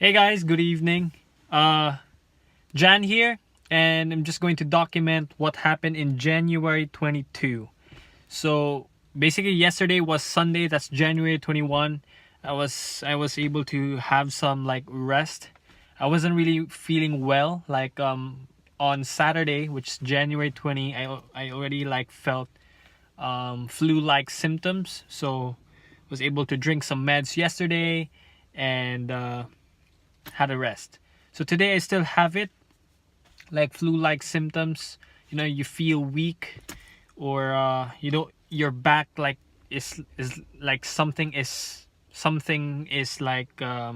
Hey guys, good evening. Jan here, and I'm just going to document what happened in January 22. So basically, yesterday was Sunday. That's January 21. I was able to have some like rest. I wasn't really feeling well. On Saturday, which is January 20, I already like felt flu-like symptoms. So was able to drink some meds yesterday, and had a rest. So today I still have it, like flu-like symptoms. You feel weak, or your back like is like something is like what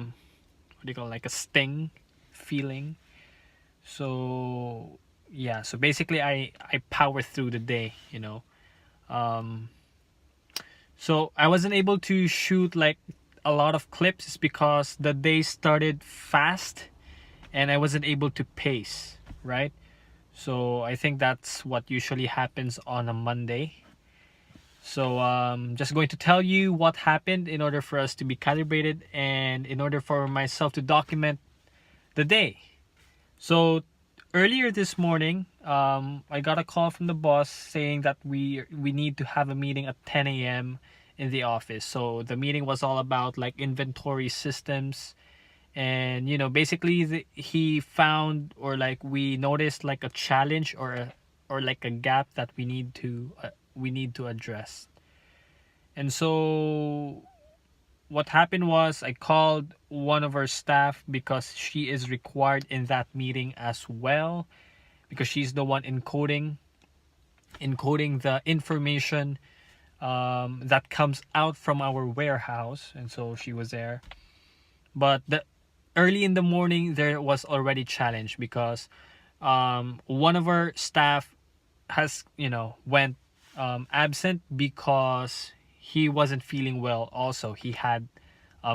do you call it? Like a sting feeling. So yeah, so basically I power through the day. Um, so I wasn't able to shoot like a lot of clips because the day started fast and I wasn't able to pace, right? So I think that's what usually happens on a Monday. So just going to tell you what happened in order for us to be calibrated and in order for myself to document the day. So earlier this morning, I got a call from the boss saying that we need to have a meeting at 10 a.m. in the office. So the meeting was all about like inventory systems, and basically he found, or like we noticed, like a challenge or like a gap that we need to address. And so what happened was I called one of our staff because she is required in that meeting as well, because she's the one encoding the information that comes out from our warehouse. And so she was there, but the early in the morning there was already challenge because one of our staff has went absent because he wasn't feeling well. Also, he had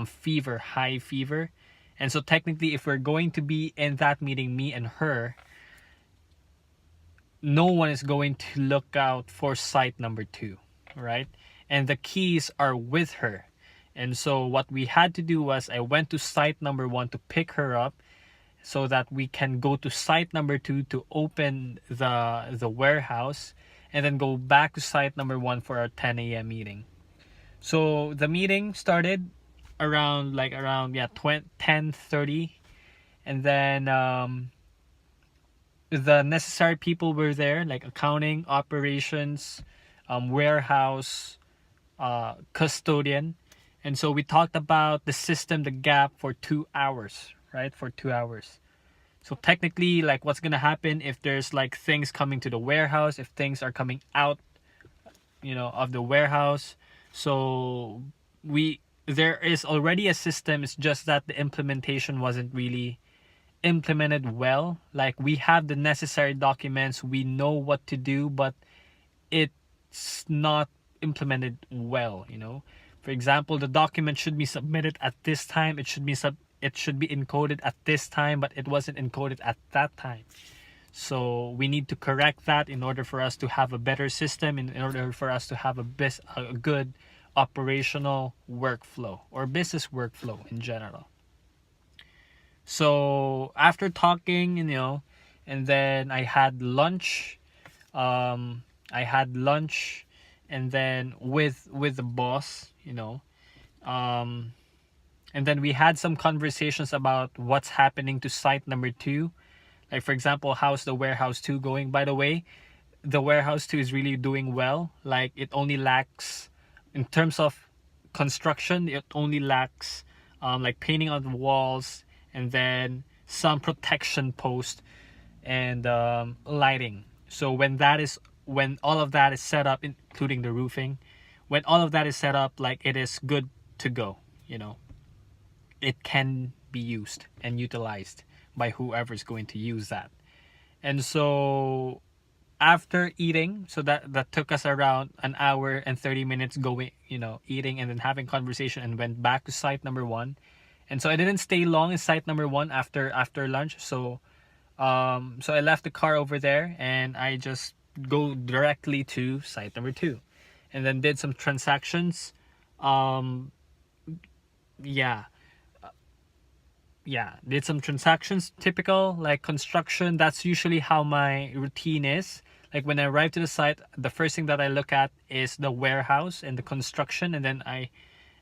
fever, high fever. And so technically, if we're going to be in that meeting, me and her, no one is going to look out for site number 2, right? And the keys are with her. And so what we had to do was I went to site number 1 to pick her up so that we can go to site number 2 to open the warehouse, and then go back to site number 1 for our 10 a.m. meeting. So the meeting started around 10:30, and then the necessary people were there, like accounting, operations, warehouse, custodian. And so we talked about the system, the gap, for 2 hours, right? For 2 hours. So technically, like, what's gonna happen if there's like things coming to the warehouse, if things are coming out, of the warehouse. So there is already a system. It's just that the implementation wasn't really implemented well. Like, we have the necessary documents, we know what to do, but it's not implemented well. For example, the document should be submitted at this time, it should be encoded at this time, but it wasn't encoded at that time. So we need to correct that in order for us to have a better system, in order for us to have a good operational workflow, or business workflow in general. So after talking, and then I had lunch. I had lunch, and then with the boss, and then we had some conversations about what's happening to site number 2. Like, for example, how's the warehouse 2 going? By the way, the warehouse 2 is really doing well. Like, it only lacks, in terms of construction, it only lacks like painting on the walls, and then some protection post, and lighting. So when all of that is set up, including the roofing, when all of that is set up, like, it is good to go. It can be used and utilized by whoever's going to use that. And so after eating, so that took us around an hour and 30 minutes going, eating and then having conversation, and went back to site number 1. And so I didn't stay long in site number 1 after lunch. So I left the car over there, and I just go directly to site number 2, and then did some transactions. Yeah. yeah, did some transactions, typical like construction. That's usually how my routine is. Like when I arrive to the site, the first thing that I look at is the warehouse and the construction, and then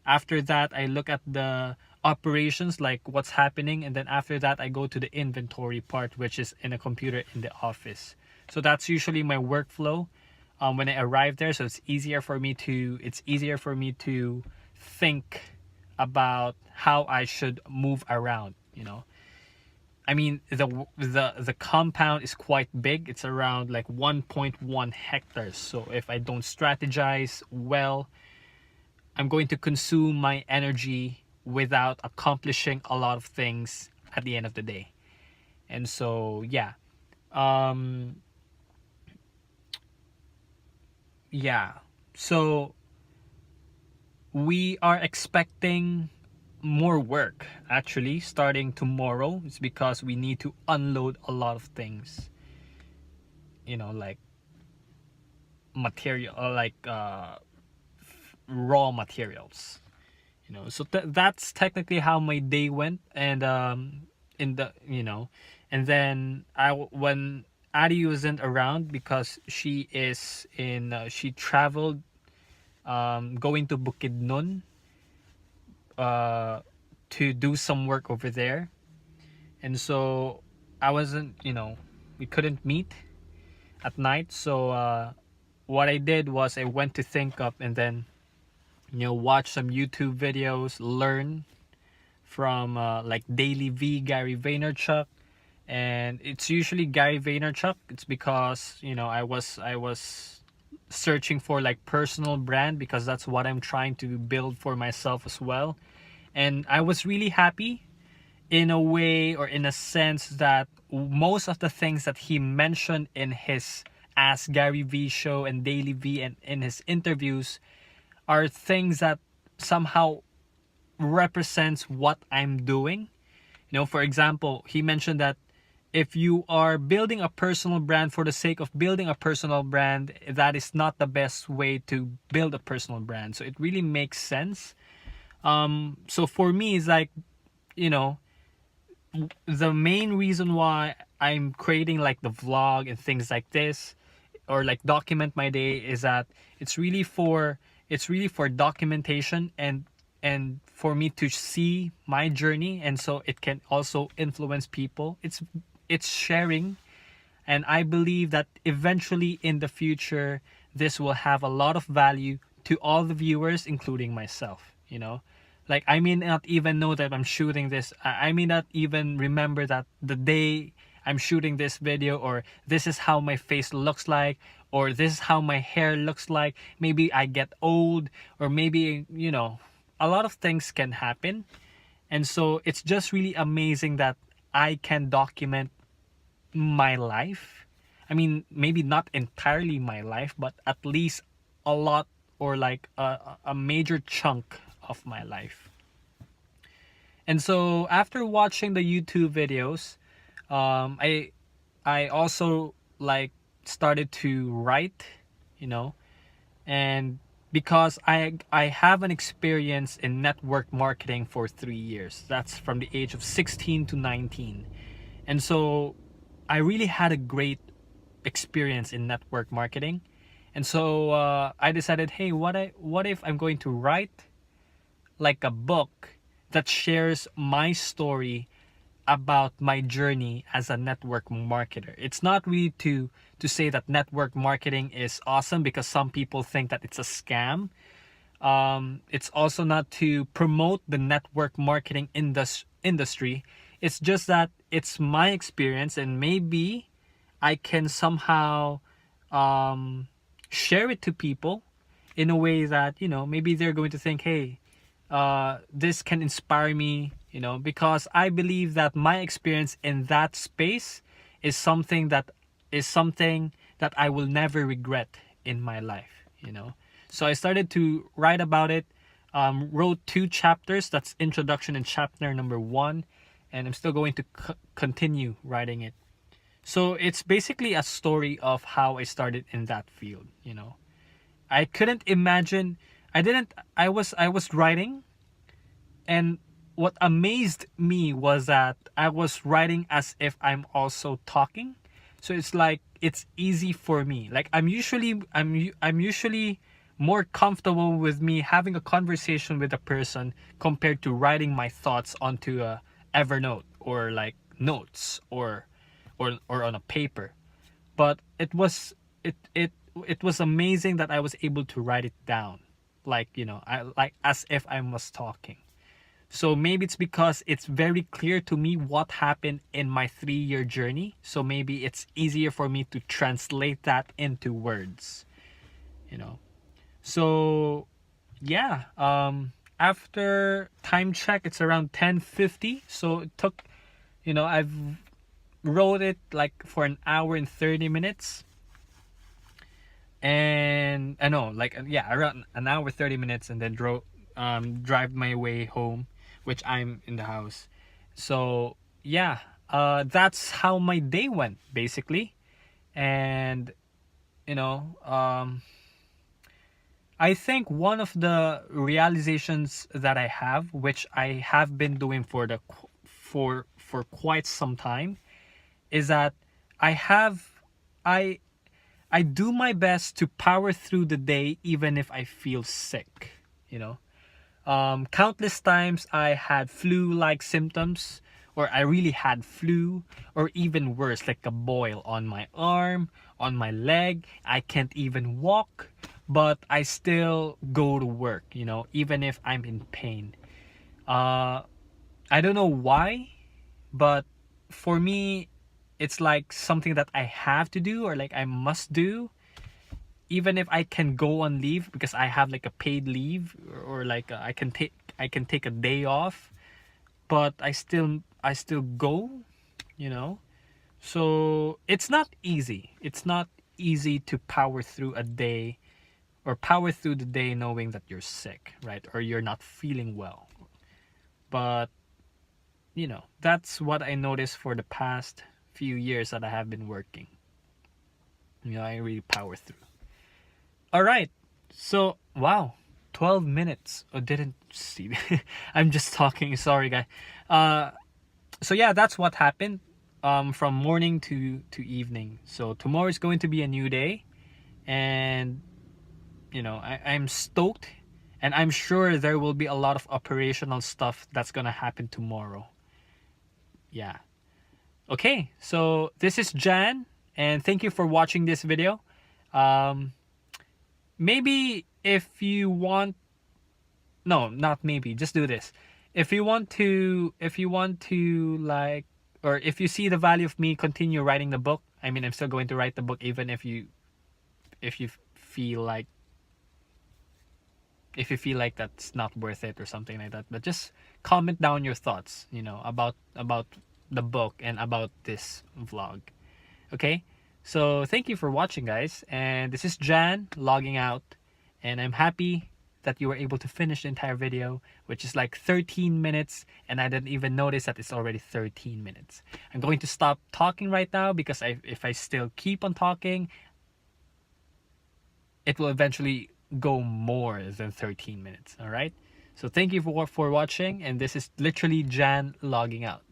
after that I look at the operations, like what's happening, and then after that I go to the inventory part, which is in a computer in the office. So that's usually my workflow when I arrive there. So it's easier for me to think about how I should move around, you know. I mean, the compound is quite big. It's around like 1.1 hectares. So if I don't strategize well, I'm going to consume my energy without accomplishing a lot of things at the end of the day. And so, yeah. Um yeah. So we are expecting more work actually starting tomorrow. It's because we need to unload a lot of things, you know, like material, like raw materials, you know. So that's technically how my day went. And in the you know and then when Ari wasn't around, because she traveled, going to Bukidnon uh to do some work over there. And so I wasn't, we couldn't meet at night. So what I did was I went to Think Up, and then watch some YouTube videos, learn from like Daily V, Gary Vaynerchuk. And it's usually Gary Vaynerchuk. It's because I was searching for like personal brand, because that's what I'm trying to build for myself as well. And I was really happy in a way, or in a sense, that most of the things that he mentioned in his Ask Gary V show and Daily V and in his interviews are things that somehow represents what I'm doing. For example, he mentioned that if you are building a personal brand for the sake of building a personal brand, that is not the best way to build a personal brand. So it really makes sense. So for me, it's like, the main reason why I'm creating like the vlog and things like this, or like document my day, is that it's really for documentation, and for me to see my journey, and so it can also influence people. It's sharing, and I believe that eventually in the future this will have a lot of value to all the viewers, including myself. Like, I may not even know that I'm shooting this. I may not even remember that the day I'm shooting this video, or this is how my face looks like, or this is how my hair looks like. Maybe I get old, or maybe, a lot of things can happen. And so it's just really amazing that I can document my life. I mean, maybe not entirely my life, but at least a lot, or like a major chunk of my life. And so after watching the YouTube videos, I also like started to write, and because I have an experience in network marketing for 3 years. That's from the age of 16 to 19. And so I really had a great experience in network marketing. And so I decided, hey, what if I'm going to write like a book that shares my story about my journey as a network marketer. It's not really to say that network marketing is awesome, because some people think that it's a scam. It's also not to promote the network marketing industry. It's just that it's my experience, and maybe I can somehow share it to people in a way that, maybe they're going to think, hey, this can inspire me, because I believe that my experience in that space is something that I will never regret in my life. So I started to write about it, wrote 2 chapters. That's introduction and chapter number 1, and I'm still going to continue writing it. So it's basically a story of how I started in that field. I couldn't imagine. I was writing, and what amazed me was that I was writing as if I'm also talking. So it's like it's easy for me. Like I'm usually more comfortable with me having a conversation with a person compared to writing my thoughts onto a Evernote or like notes or on a paper. But it was amazing that I was able to write it down, like I like as if I was talking. So maybe it's because it's very clear to me what happened in my 3-year journey. So maybe it's easier for me to translate that into words, you know. So yeah, after time check, it's around 10:50. So it took, I've wrote it like for an hour and 30 minutes. And I know, like, yeah, around an hour 30 minutes, and then drive my way home, which I'm in the house. So yeah, that's how my day went basically. And you know I think one of the realizations that I have, which I have been doing for quite some time, is that I have I I do my best to power through the day even if I feel sick, you know. Countless times I had flu-like symptoms, or I really had flu, or even worse, like a boil on my arm, on my leg. I can't even walk, but I still go to work, even if I'm in pain. Uh, I don't know why, but for me, it's like something that I have to do, or like I must do, even if I can go on leave because I have like a paid leave, or like I can take a day off, but I still go, you know. So it's not easy. It's not easy to power through a day, or power through the day knowing that you're sick, right? Or you're not feeling well. But that's what I noticed for the past few years that I have been working. I really power through. All right. So, wow. 12 minutes. Oh, didn't see. I'm just talking. Sorry, guy. So yeah, that's what happened from morning to evening. So tomorrow is going to be a new day, and I'm stoked, and I'm sure there will be a lot of operational stuff that's going to happen tomorrow. Yeah. Okay. So this is Jan, and thank you for watching this video. Um Maybe if you want, no, not maybe, just do this. If you want to like, or if you see the value of me continue writing the book, I mean, I'm still going to write the book even if you feel like, that's not worth it or something like that. But just comment down your thoughts, about the book and about this vlog. Okay? So thank you for watching, guys. And this is Jan logging out. And I'm happy that you were able to finish the entire video, which is like 13 minutes. And I didn't even notice that it's already 13 minutes. I'm going to stop talking right now because if I still keep on talking, it will eventually go more than 13 minutes. All right? So thank you for watching. And this is literally Jan logging out.